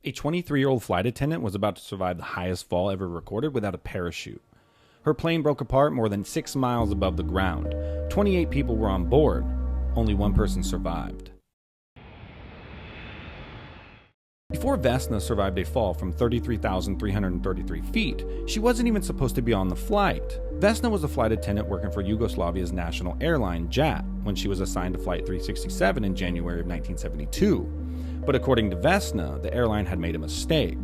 A 23-year-old flight attendant was about to survive the highest fall ever recorded without a parachute. Her plane broke apart more than 6 miles above the ground. 28 people were on board. Only one person survived. Before Vesna survived a fall from 33,333 feet, she wasn't even supposed to be on the flight. Vesna was a flight attendant working for Yugoslavia's national airline, JAT, when she was assigned to Flight 367 in January of 1972. But according to Vesna, the airline had made a mistake.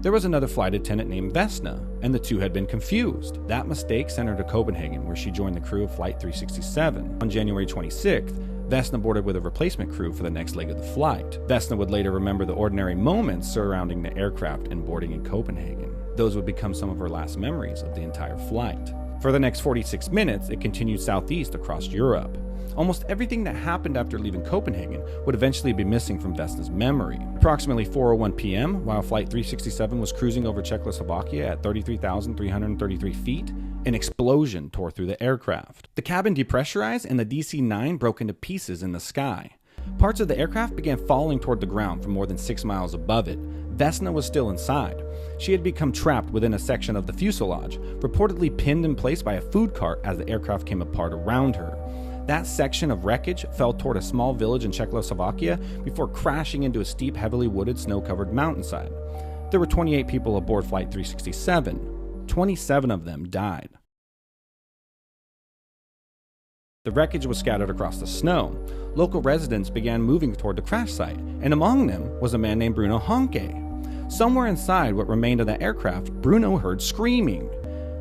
There was another flight attendant named Vesna, and the two had been confused. That mistake sent her to Copenhagen, where she joined the crew of Flight 367. On January 26th, Vesna boarded with a replacement crew for the next leg of the flight. Vesna would later remember the ordinary moments surrounding the aircraft and boarding in Copenhagen. Those would become some of her last memories of the entire flight. For the next 46 minutes, it continued southeast across Europe. Almost everything that happened after leaving Copenhagen would eventually be missing from Vesna's memory. Approximately 4:01 p.m., while Flight 367 was cruising over Czechoslovakia at 33,333 feet, an explosion tore through the aircraft. The cabin depressurized and the DC-9 broke into pieces in the sky. Parts of the aircraft began falling toward the ground from more than 6 miles above it. Vesna was still inside. She had become trapped within a section of the fuselage, reportedly pinned in place by a food cart as the aircraft came apart around her. That section of wreckage fell toward a small village in Czechoslovakia before crashing into a steep, heavily wooded, snow-covered mountainside. There were 28 people aboard Flight 367. 27 of them died. The wreckage was scattered across the snow. Local residents began moving toward the crash site, and among them was a man named Bruno Honke. Somewhere inside what remained of the aircraft, Bruno heard screaming.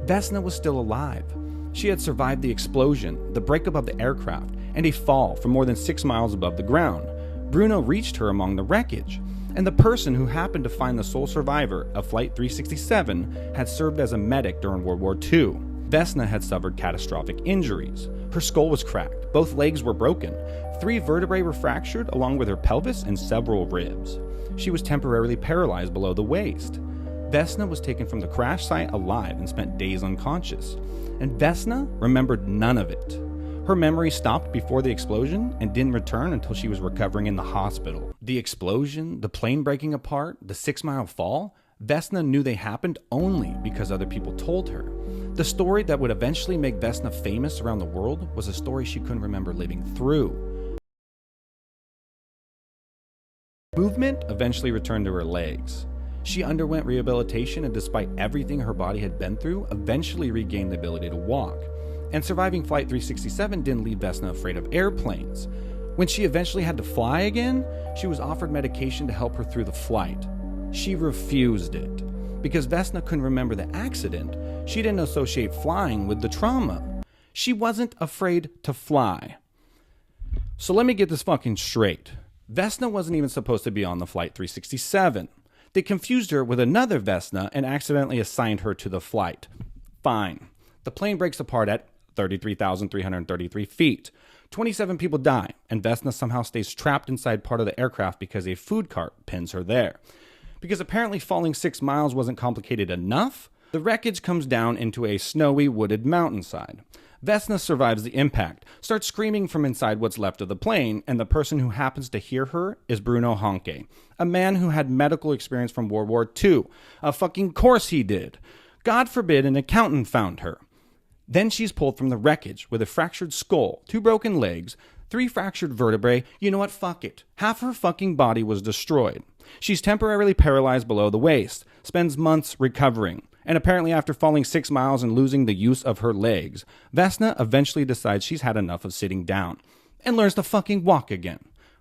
Vesna was still alive. She had survived the explosion, the breakup of the aircraft, and a fall from more than 6 miles above the ground. Bruno reached her among the wreckage, and the person who happened to find the sole survivor of Flight 367 had served as a medic during World War II. Vesna had suffered catastrophic injuries. Her skull was cracked, both legs were broken, 3 vertebrae were fractured along with her pelvis and several ribs. She was temporarily paralyzed below the waist. Vesna was taken from the crash site alive and spent days unconscious. And Vesna remembered none of it. Her memory stopped before the explosion and didn't return until she was recovering in the hospital. The explosion, the plane breaking apart, the 6-mile fall, Vesna knew they happened only because other people told her. The story that would eventually make Vesna famous around the world was a story she couldn't remember living through. Movement eventually returned to her legs. She underwent rehabilitation and despite everything her body had been through, eventually regained the ability to walk. And surviving Flight 367 didn't leave Vesna afraid of airplanes. When she eventually had to fly again, she was offered medication to help her through the flight. She refused it. Because Vesna couldn't remember the accident, she didn't associate flying with the trauma. She wasn't afraid to fly. So let me get this fucking straight. Vesna wasn't even supposed to be on the Flight 367. They confused her with another Vesna and accidentally assigned her to the flight. Fine. The plane breaks apart at 33,333 feet. 27 people die, and Vesna somehow stays trapped inside part of the aircraft because a food cart pins her there. Because apparently falling 6 miles wasn't complicated enough, the wreckage comes down into a snowy, wooded mountainside. Vesna survives the impact, starts screaming from inside what's left of the plane, and the person who happens to hear her is Bruno Honke, a man who had medical experience from World War II. Of fucking course he did. God forbid an accountant found her. Then she's pulled from the wreckage with a fractured skull, 2 broken legs, 3 fractured vertebrae. You know what? Fuck it. Half her fucking body was destroyed. She's temporarily paralyzed below the waist, spends months recovering. And apparently after falling 6 miles and losing the use of her legs, Vesna eventually decides she's had enough of sitting down and learns to fucking walk again.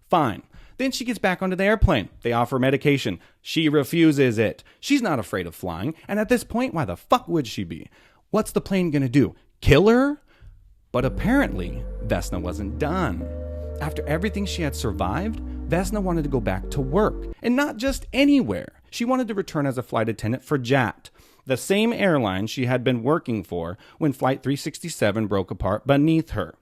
Fine. Then she gets back onto the airplane. They offer medication. She refuses it. She's not afraid of flying. And at this point, why the fuck would she be? What's the plane gonna do? Kill her? But apparently, Vesna wasn't done. After everything she had survived, Vesna wanted to go back to work. And not just anywhere. She wanted to return as a flight attendant for JAT, the same airline she had been working for when Flight 367 broke apart beneath her.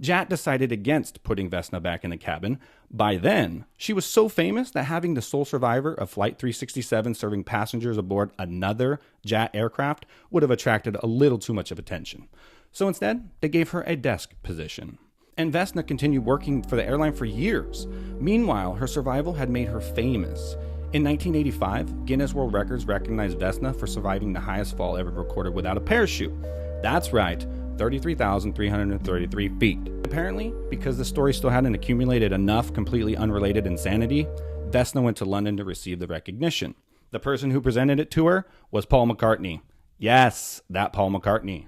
JAT decided against putting Vesna back in the cabin. By then, she was so famous that having the sole survivor of Flight 367 serving passengers aboard another JAT aircraft would have attracted a little too much of attention. So instead, they gave her a desk position. And Vesna continued working for the airline for years. Meanwhile, her survival had made her famous. In 1985, Guinness World Records recognized Vesna for surviving the highest fall ever recorded without a parachute. That's right, 33,333 feet. Apparently, because the story still hadn't accumulated enough completely unrelated insanity, Vesna went to London to receive the recognition. The person who presented it to her was Paul McCartney. Yes, that Paul McCartney.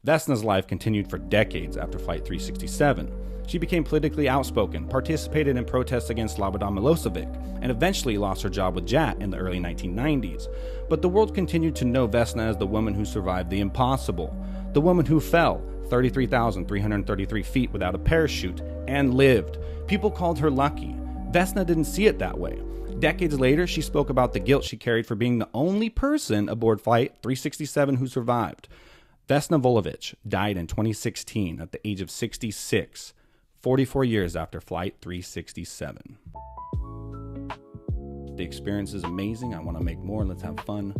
Vesna's life continued for decades after Flight 367. She became politically outspoken, participated in protests against Slobodan Milosevic, and eventually lost her job with JAT in the early 1990s. But the world continued to know Vesna as the woman who survived the impossible, the woman who fell 33,333 feet without a parachute and lived. People called her lucky. Vesna didn't see it that way. Decades later, she spoke about the guilt she carried for being the only person aboard Flight 367 who survived. Vesna Vulovic died in 2016 at the age of 66, 44 years after Flight 367. The experience is amazing. I want to make more. Let's have fun.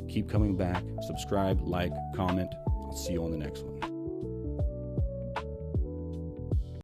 Keep coming back. Subscribe, like, comment. I'll see you on the next one.